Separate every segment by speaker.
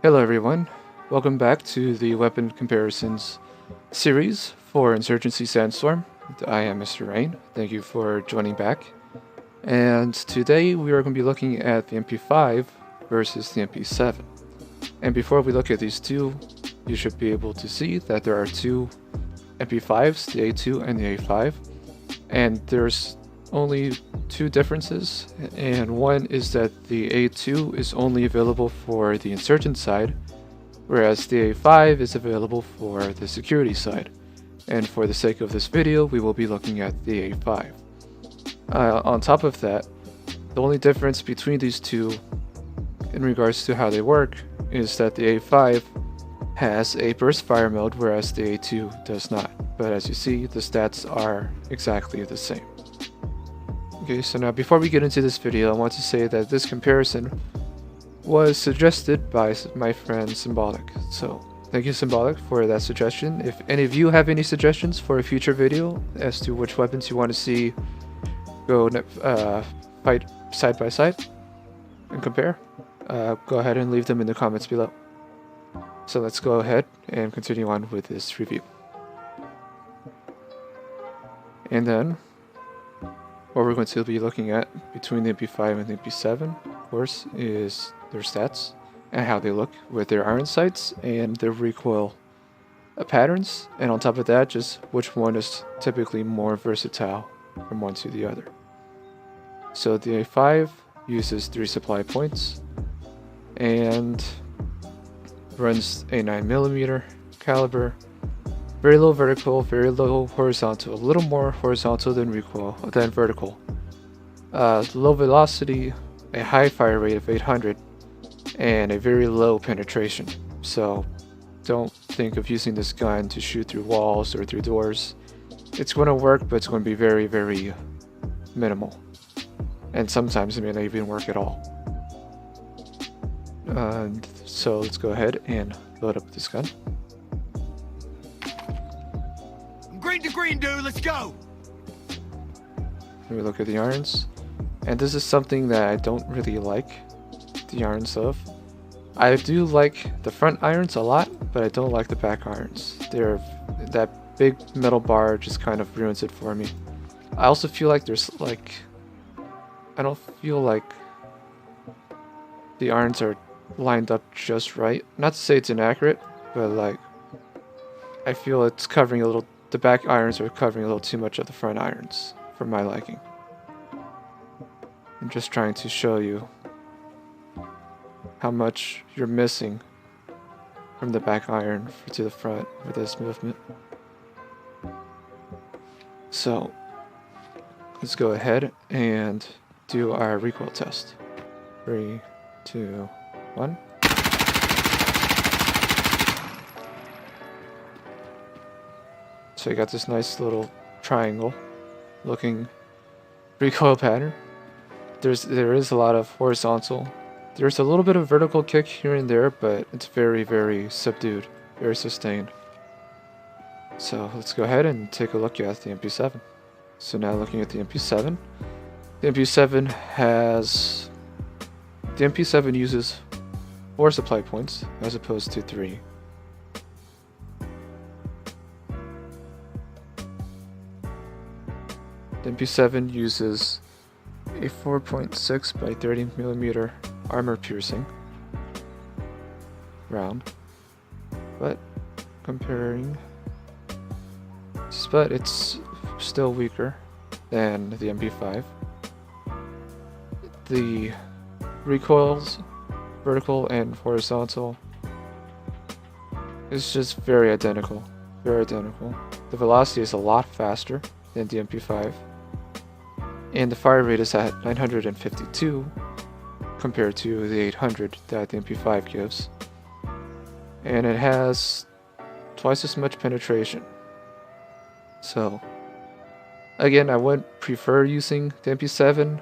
Speaker 1: Hello everyone, welcome back to the weapon comparisons series for Insurgency Sandstorm. I am Mr. Rain, thank you for joining back. And today we are going to be looking at the MP5 versus the MP7. And before we look at these two, you should be able to see that there are two MP5s, the A2 and the A5. And there's only two differences, and one is that the A2 is only available for the insurgent side, whereas the A5 is available for the security side. And for the sake of this video, we will be looking at the A5. On top of that, the only difference between these two in regards to how they work is that the A5 has a burst fire mode, whereas the A2 does not. But as you see, the stats are exactly the same. Okay, so now before we get into this video, I want to say that this comparison was suggested by my friend Symbolic. So thank you, Symbolic, for that suggestion. If any of you have any suggestions for a future video as to which weapons you want to see go fight side by side and compare, go ahead and leave them in the comments below. So let's go ahead and continue on with this review. And then what we're going to be looking at between the MP5 and the MP7, of course, is their stats and how they look with their iron sights and their recoil patterns. And on top of that, just which one is typically more versatile from one to the other. So the A5 uses 3 supply points and runs a 9mm caliber. Very low vertical, very low horizontal, a little more horizontal than vertical. Low velocity, a high fire rate of 800, and a very low penetration. So don't think of using this gun to shoot through walls or through doors. It's going to work, but it's going to be very, very minimal. And sometimes it may not even work at all. So let's go ahead and load up this gun.
Speaker 2: Green to green, dude, let's go!
Speaker 1: We look at the irons, and this is something that I don't really like the irons of. I do like the front irons a lot, but I don't like the back irons. That big metal bar just kind of ruins it for me. I also feel like I don't feel like the irons are lined up just right. Not to say it's inaccurate, but I feel it's covering a little. The back irons are covering a little too much of the front irons for my liking. I'm just trying to show you how much you're missing from the back iron to the front with this movement. So let's go ahead and do our recoil test. 3, 2, 1. So you got this nice little triangle looking recoil pattern. There is a lot of horizontal. There's a little bit of vertical kick here and there, but it's very, very subdued, very sustained. So let's go ahead and take a look at the MP7. So now looking at the MP7. The MP7 uses 4 supply points as opposed to 3. The MP7 uses a 4.6 by 30mm armor piercing round, but it's still weaker than the MP5. The recoils, vertical and horizontal, is just very identical. The velocity is a lot faster than the MP5. And the fire rate is at 952 compared to the 800 that the MP5 gives. And it has twice as much penetration. So, again, I would prefer using the MP7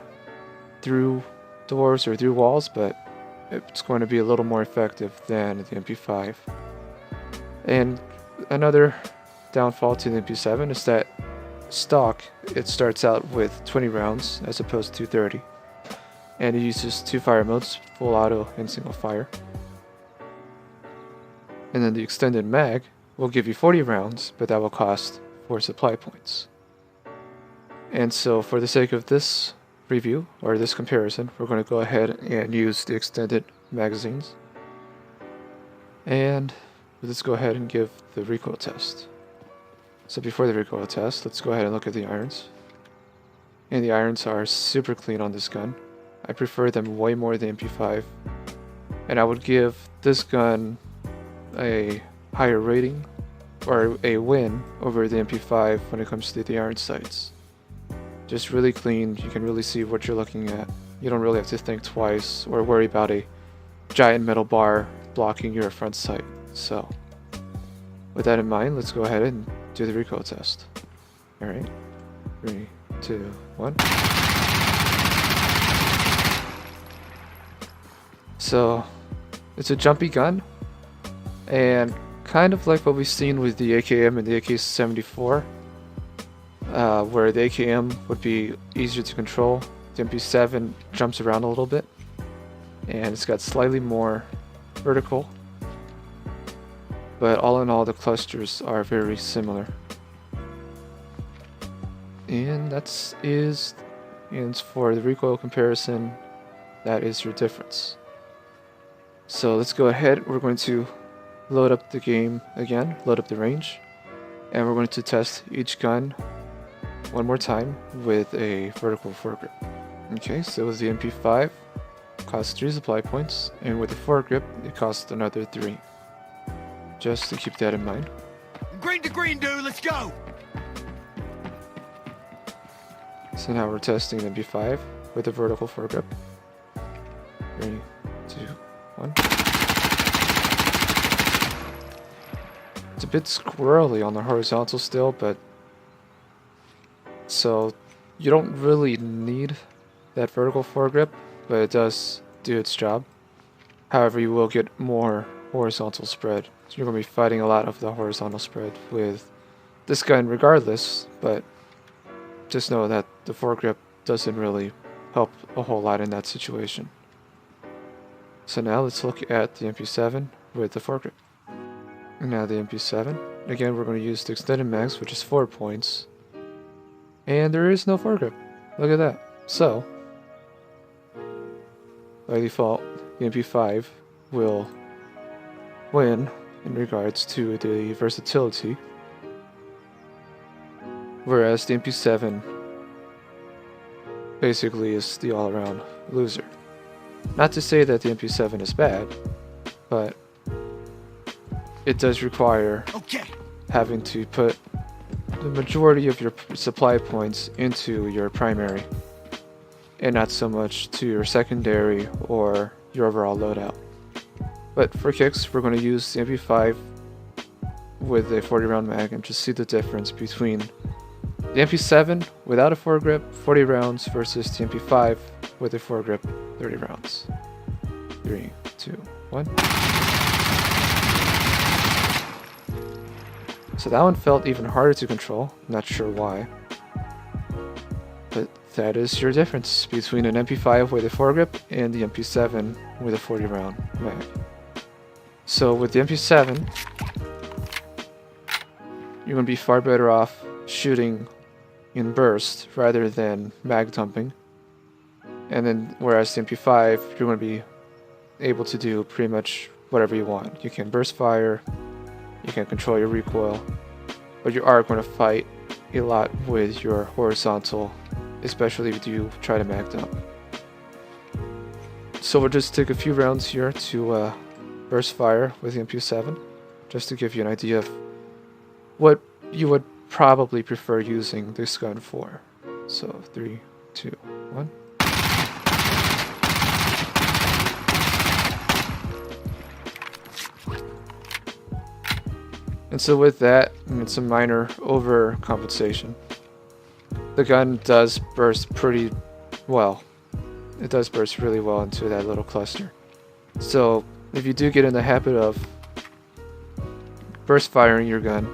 Speaker 1: through doors or through walls, but it's going to be a little more effective than the MP5. And another downfall to the MP7 is that stock, it starts out with 20 rounds as opposed to 30. and it uses 2 fire modes, full auto and single fire. And then the extended mag will give you 40 rounds, but that will cost 4 supply points. And so for the sake of this review, or this comparison, we're going to go ahead and use the extended magazines. And let's go ahead and give the recoil test. So before the recoil test, let's go ahead and look at the irons. And the irons are super clean on this gun. I prefer them way more than MP5. And I would give this gun a higher rating, or a win, over the MP5 when it comes to the iron sights. Just really clean, you can really see what you're looking at. You don't really have to think twice or worry about a giant metal bar blocking your front sight. So, with that in mind, let's go ahead and do the recoil test. Alright, 3, 2, 1. So, it's a jumpy gun, and kind of like what we've seen with the AKM and the AK-74, where the AKM would be easier to control. The MP7 jumps around a little bit, and it's got slightly more vertical, but all in all the clusters are very similar. And and for the recoil comparison, that is your difference. So let's go ahead, we're going to load up the game again, load up the range, and we're going to test each gun one more time with a vertical foregrip. Okay, so with the MP5, it costs 3 supply points, and with the foregrip, it costs another 3. Just to keep that in mind.
Speaker 2: Green to green, dude, let's go!
Speaker 1: So now we're testing the MP5 with a vertical foregrip. 3, 2, 1. It's a bit squirrely on the horizontal still, but so you don't really need that vertical foregrip, but it does do its job. However, you will get more horizontal spread. So you're going to be fighting a lot of the horizontal spread with this gun regardless, but just know that the foregrip doesn't really help a whole lot in that situation. So now let's look at the MP7 with the foregrip. And now the MP7. Again, we're going to use the extended mags, which is 4 points. And there is no foregrip. Look at that. So, by default, the MP5 will win in regards to the versatility, whereas the MP7 basically is the all-around loser. Not to say that the MP7 is bad, but it does require having to put the majority of your supply points into your primary, and not so much to your secondary or your overall loadout. But for kicks, we're going to use the MP5 with a 40 round mag and just see the difference between the MP7 without a foregrip, 40 rounds, versus the MP5 with a foregrip, 30 rounds. 3, 2, 1. So that one felt even harder to control, not sure why. But that is your difference between an MP5 with a foregrip and the MP7 with a 40 round mag. So with the MP7, you're going to be far better off shooting in burst rather than mag dumping. And then whereas the MP5, you're going to be able to do pretty much whatever you want. You can burst fire, you can control your recoil, but you are going to fight a lot with your horizontal, especially if you try to mag dump. So we'll just take a few rounds here to burst fire with the MP7, just to give you an idea of what you would probably prefer using this gun for. So 3, 2, 1. And so with that, it's a minor overcompensation. The gun does burst pretty well. It does burst really well into that little cluster. So if you do get in the habit of burst firing your gun,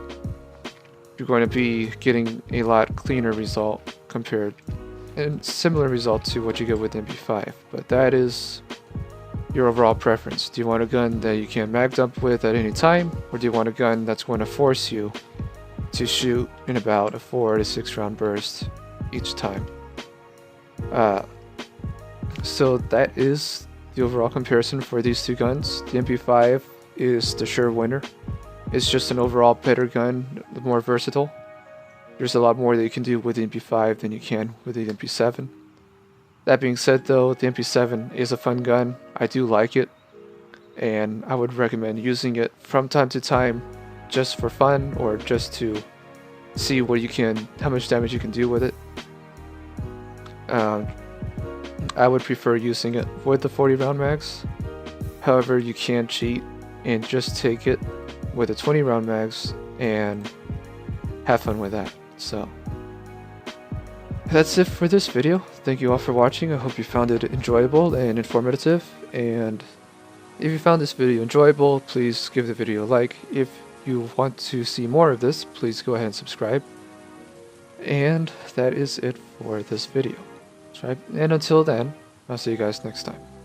Speaker 1: you're going to be getting a lot cleaner result compared, and similar result to what you get with MP5. But that is your overall preference. Do you want a gun that you can mag dump with at any time, or do you want a gun that's going to force you to shoot in about a 4 to 6 round burst each time? So that is the overall comparison for these two guns. The MP5 is the sure winner. It's just an overall better gun, more versatile. There's a lot more that you can do with the MP5 than you can with the MP7. That being said though, the MP7 is a fun gun. I do like it, and I would recommend using it from time to time just for fun, or just to see how much damage you can do with it. I would prefer using it with the 40 round mags. However, you can cheat and just take it with the 20 round mags and have fun with that. So that's it for this video. Thank you all for watching. I hope you found it enjoyable and informative. And if you found this video enjoyable, please give the video a like. If you want to see more of this, please go ahead and subscribe. And that is it for this video. And until then, I'll see you guys next time.